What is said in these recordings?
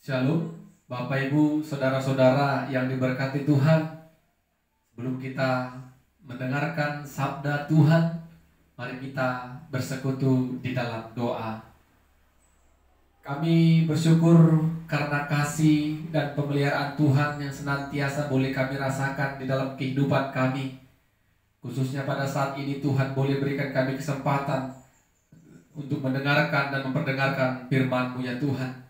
Shalom, Bapak Ibu, saudara-saudara yang diberkati Tuhan. Sebelum kita mendengarkan sabda Tuhan, mari kita bersekutu di dalam doa. Kami bersyukur karena kasih dan pemeliharaan Tuhan yang senantiasa boleh kami rasakan di dalam kehidupan kami. Khususnya pada saat ini Tuhan boleh berikan kami kesempatan untuk mendengarkan dan memperdengarkan firman-Mu ya Tuhan.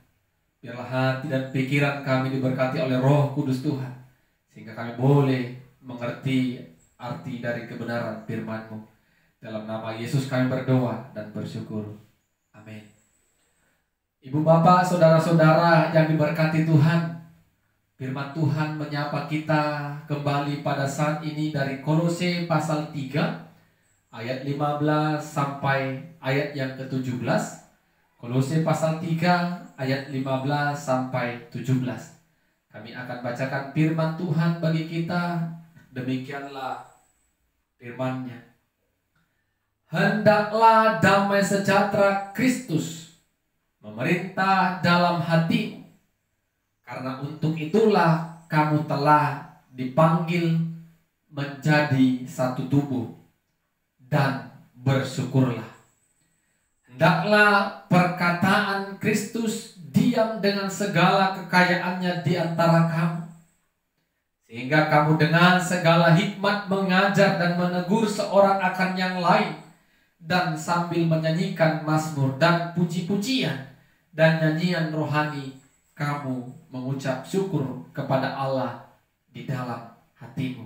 Biarlah hati dan pikiran kami diberkati oleh Roh Kudus Tuhan, sehingga kami boleh mengerti arti dari kebenaran firman-Mu. Dalam nama Yesus kami berdoa dan bersyukur. Amin. Ibu bapak, saudara-saudara yang diberkati Tuhan, firman Tuhan menyapa kita kembali pada saat ini dari Kolose pasal 3 ayat 15 sampai ayat yang ke-17. Kolose pasal 3 ayat 15 sampai 17. Kami akan bacakan firman Tuhan bagi kita. Demikianlah firman-Nya. Hendaklah damai sejahtera Kristus memerintah dalam hatimu, karena untuk itulah kamu telah dipanggil menjadi satu tubuh, dan bersyukurlah. Hendaklah perkataan Kristus diam dengan segala kekayaannya di antara kamu, sehingga kamu dengan segala hikmat mengajar dan menegur seorang akan yang lain, dan sambil menyanyikan mazmur dan puji-pujian dan nyanyian rohani, kamu mengucap syukur kepada Allah di dalam hatimu.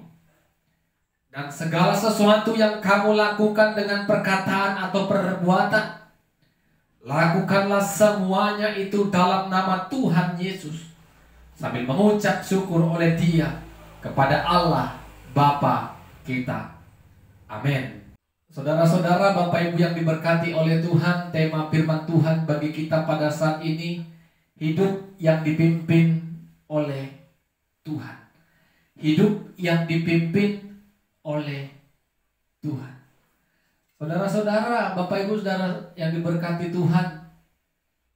Dan segala sesuatu yang kamu lakukan dengan perkataan atau perbuatan, lakukanlah semuanya itu dalam nama Tuhan Yesus, sambil mengucap syukur oleh Dia kepada Allah Bapa kita. Amin. Saudara-saudara, Bapak Ibu yang diberkati oleh Tuhan, tema firman Tuhan bagi kita pada saat ini, hidup yang dipimpin oleh Tuhan. Hidup yang dipimpin oleh Tuhan. Saudara-saudara, Bapak Ibu saudara yang diberkati Tuhan,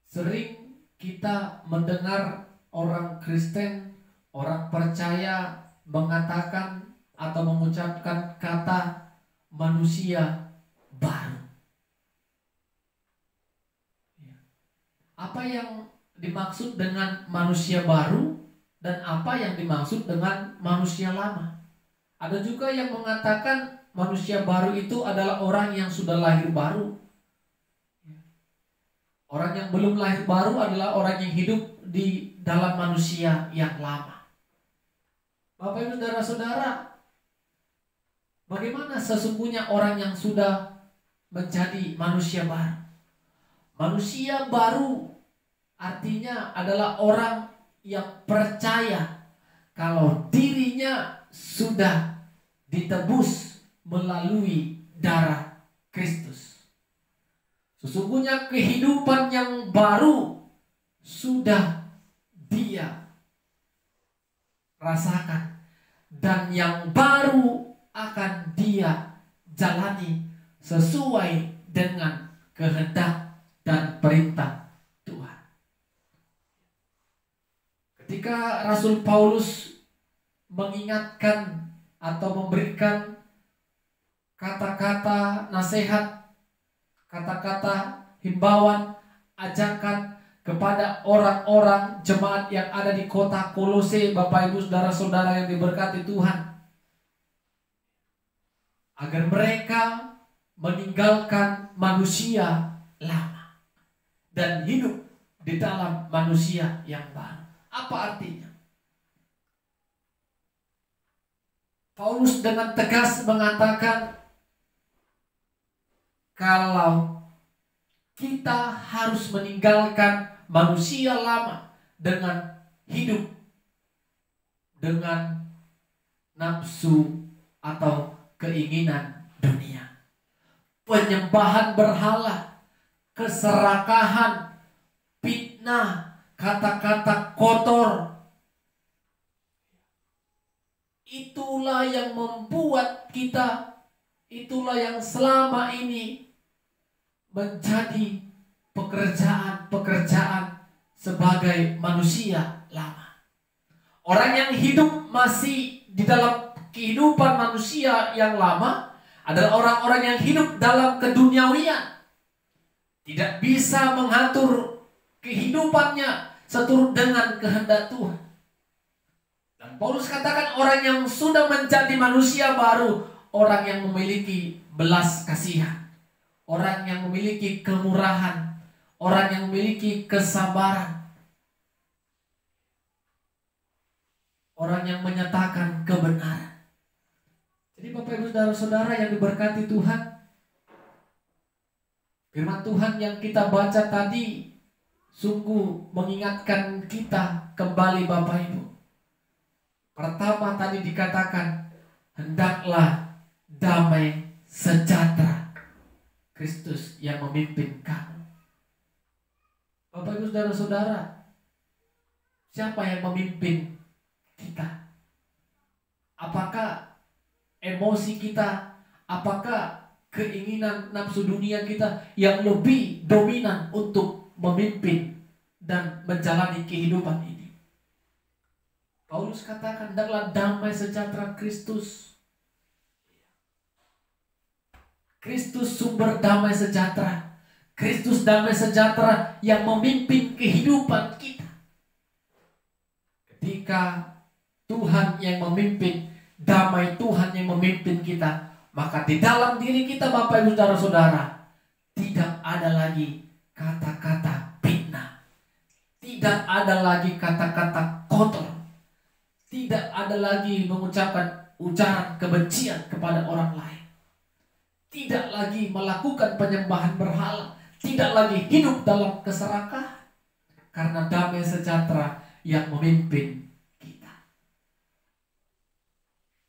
sering kita mendengar orang Kristen, orang percaya mengatakan atau mengucapkan kata manusia baru. Apa yang dimaksud dengan manusia baru dan apa yang dimaksud dengan manusia lama? Ada juga yang mengatakan manusia baru itu adalah orang yang sudah lahir baru. Orang yang belum lahir baru adalah orang yang hidup di dalam manusia yang lama. Bapak Ibu saudara-saudara, bagaimana sesungguhnya orang yang sudah menjadi manusia baru? Manusia baru artinya adalah orang yang percaya kalau dirinya sudah ditebus melalui darah Kristus. Sesungguhnya kehidupan yang baru sudah dia rasakan, dan yang baru akan dia jalani sesuai dengan kehendak dan perintah Tuhan. Ketika Rasul Paulus mengingatkan atau memberikan kata-kata nasihat, kata-kata himbauan, ajakan kepada orang-orang jemaat yang ada di kota Kolose, Bapak Ibu saudara-saudara yang diberkati Tuhan, agar mereka meninggalkan manusia lama dan hidup di dalam manusia yang baru. Apa artinya? Paulus dengan tegas mengatakan kalau kita harus meninggalkan manusia lama dengan hidup dengan nafsu atau keinginan dunia, penyembahan berhala, keserakahan, fitnah, kata-kata kotor. Itulah yang membuat kita, itulah yang selama ini menjadi pekerjaan-pekerjaan sebagai manusia lama. Orang yang hidup masih di dalam kehidupan manusia yang lama adalah orang-orang yang hidup dalam keduniawian. Tidak bisa mengatur kehidupannya seturut dengan kehendak Tuhan. Dan Paulus katakan orang yang sudah menjadi manusia baru, orang yang memiliki belas kasihan, orang yang memiliki kemurahan, orang yang memiliki kesabaran, orang yang menyatakan kebenaran. Jadi Bapak Ibu Saudara-saudara yang diberkati Tuhan, firman Tuhan yang kita baca tadi sungguh mengingatkan kita kembali Bapak Ibu. Pertama tadi dikatakan, hendaklah damai sejahtera Kristus yang memimpin kamu. Bapak Ibu Saudara-saudara, siapa yang memimpin kita? Apakah emosi kita? Apakah keinginan nafsu dunia kita yang lebih dominan untuk memimpin dan menjalani kehidupan ini? Paulus katakan, hendaklah damai sejahtera Kristus. Kristus sumber damai sejahtera. Kristus damai sejahtera yang memimpin kehidupan kita. Ketika Tuhan yang memimpin, damai Tuhan yang memimpin kita, maka di dalam diri kita Bapak Ibu Saudara-saudara tidak ada lagi kata-kata fitnah, tidak ada lagi kata-kata kotor, tidak ada lagi mengucapkan ucapan kebencian kepada orang lain, tidak lagi melakukan penyembahan berhala, tidak lagi hidup dalam keserakahan, karena damai sejahtera yang memimpin kita.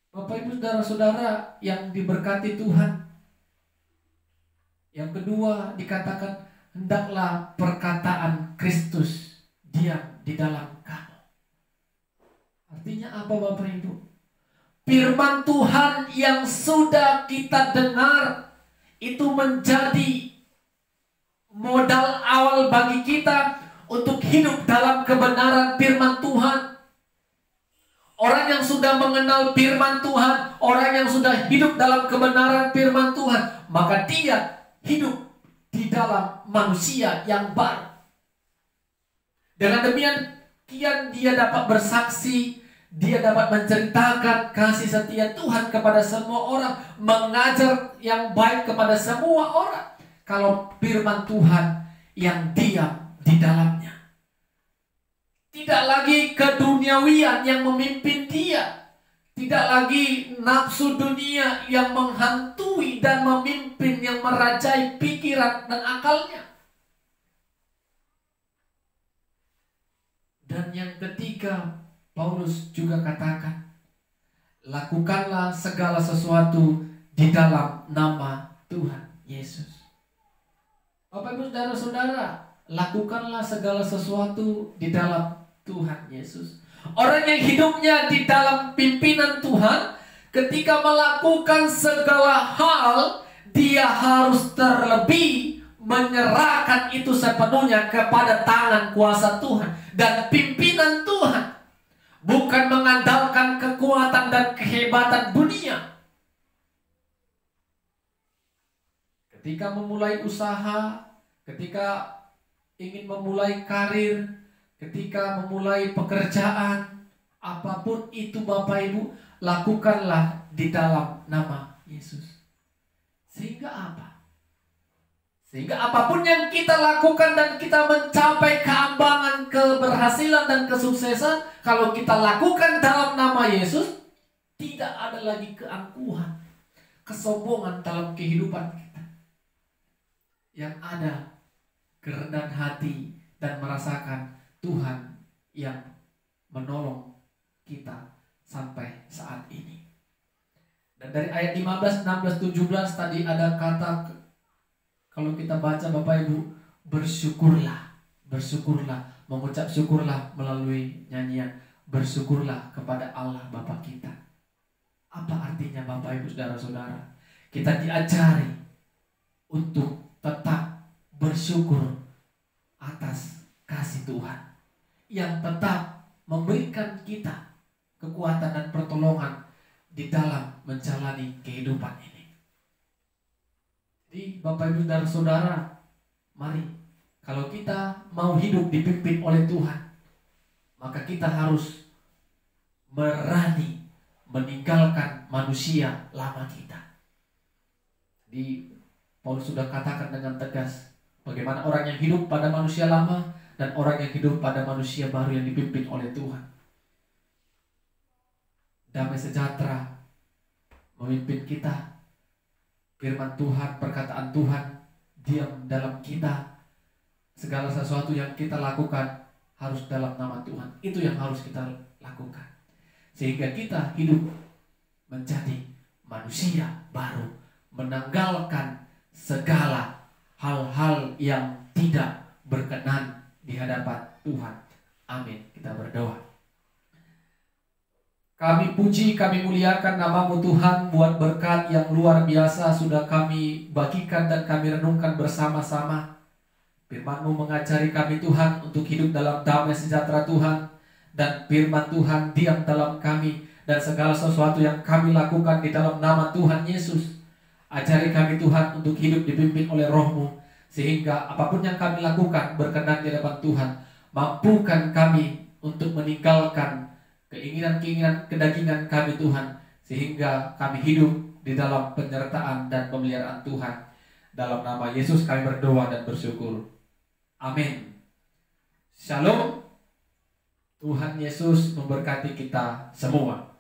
Bapak Ibu Saudara-saudara yang diberkati Tuhan, yang kedua dikatakan, hendaklah perkataan Kristus diam di dalam kamu. Artinya apa Bapak Ibu? Firman Tuhan yang sudah kita dengar itu menjadi modal awal bagi kita untuk hidup dalam kebenaran firman Tuhan. Orang yang sudah mengenal firman Tuhan, orang yang sudah hidup dalam kebenaran firman Tuhan, maka dia hidup di dalam manusia yang baru. Dengan demikian dia dapat bersaksi, dia dapat menceritakan kasih setia Tuhan kepada semua orang, mengajar yang baik kepada semua orang. Kalau firman Tuhan yang diam di dalamnya, tidak lagi keduniawian yang memimpin dia, tidak lagi nafsu dunia yang menghantui dan memimpin, yang merajai pikiran dan akalnya. Dan yang ketiga, Paulus juga katakan, lakukanlah segala sesuatu di dalam nama Tuhan Yesus. Bapak Ibu Saudara-saudara, lakukanlah segala sesuatu di dalam Tuhan Yesus. Orang yang hidupnya di dalam pimpinan Tuhan, ketika melakukan segala hal, dia harus terlebih menyerahkan itu sepenuhnya kepada tangan kuasa Tuhan dan pimpinan Tuhan, bukan mengandalkan kekuatan dan kehebatan dunia. Ketika memulai usaha, ketika ingin memulai karir, ketika memulai pekerjaan, apapun itu Bapak Ibu, lakukanlah di dalam nama Yesus. Sehingga apa? Sehingga apapun yang kita lakukan dan kita mencapai keambangan, keberhasilan dan kesuksesan, kalau kita lakukan dalam nama Yesus, tidak ada lagi keangkuhan, kesombongan dalam kehidupan kita. Yang ada kerendahan hati dan merasakan Tuhan yang menolong kita sampai saat ini. Dan dari ayat 15, 16, 17 tadi ada kata, kalau kita baca Bapak Ibu, bersyukurlah, bersyukurlah, mengucap syukurlah melalui nyanyian, bersyukurlah kepada Allah Bapa kita. Apa artinya Bapak Ibu Saudara-saudara? Kita diajari untuk tetap bersyukur atas kasih Tuhan yang tetap memberikan kita kekuatan dan pertolongan di dalam menjalani kehidupan ini. Jadi Bapak Ibu dan Saudara, mari kalau kita mau hidup dipimpin oleh Tuhan, maka kita harus berani meninggalkan manusia lama kita. Jadi Paulus sudah katakan dengan tegas bagaimana orang yang hidup pada manusia lama dan orang yang hidup pada manusia baru yang dipimpin oleh Tuhan. Damai sejahtera memimpin kita. Firman Tuhan, perkataan Tuhan diam dalam kita. Segala sesuatu yang kita lakukan harus dalam nama Tuhan. Itu yang harus kita lakukan. Sehingga kita hidup menjadi manusia baru. Menanggalkan segala hal-hal yang tidak berkenan di hadapan Tuhan. Amin. Kita berdoa. Kami puji, kami muliakan nama-Mu Tuhan buat berkat yang luar biasa sudah kami bagikan dan kami renungkan bersama-sama. Firman-Mu mengajari kami Tuhan untuk hidup dalam damai sejahtera Tuhan. Dan firman Tuhan diam dalam kami. Dan segala sesuatu yang kami lakukan di dalam nama Tuhan Yesus. Ajari kami Tuhan untuk hidup dipimpin oleh Roh-Mu. Sehingga apapun yang kami lakukan berkenan di hadapan Tuhan. Mampukan kami untuk meninggalkan keinginan-keinginan kedagingan kami Tuhan. Sehingga kami hidup di dalam penyertaan dan pemeliharaan Tuhan. Dalam nama Yesus kami berdoa dan bersyukur. Amin. Shalom. Tuhan Yesus memberkati kita semua.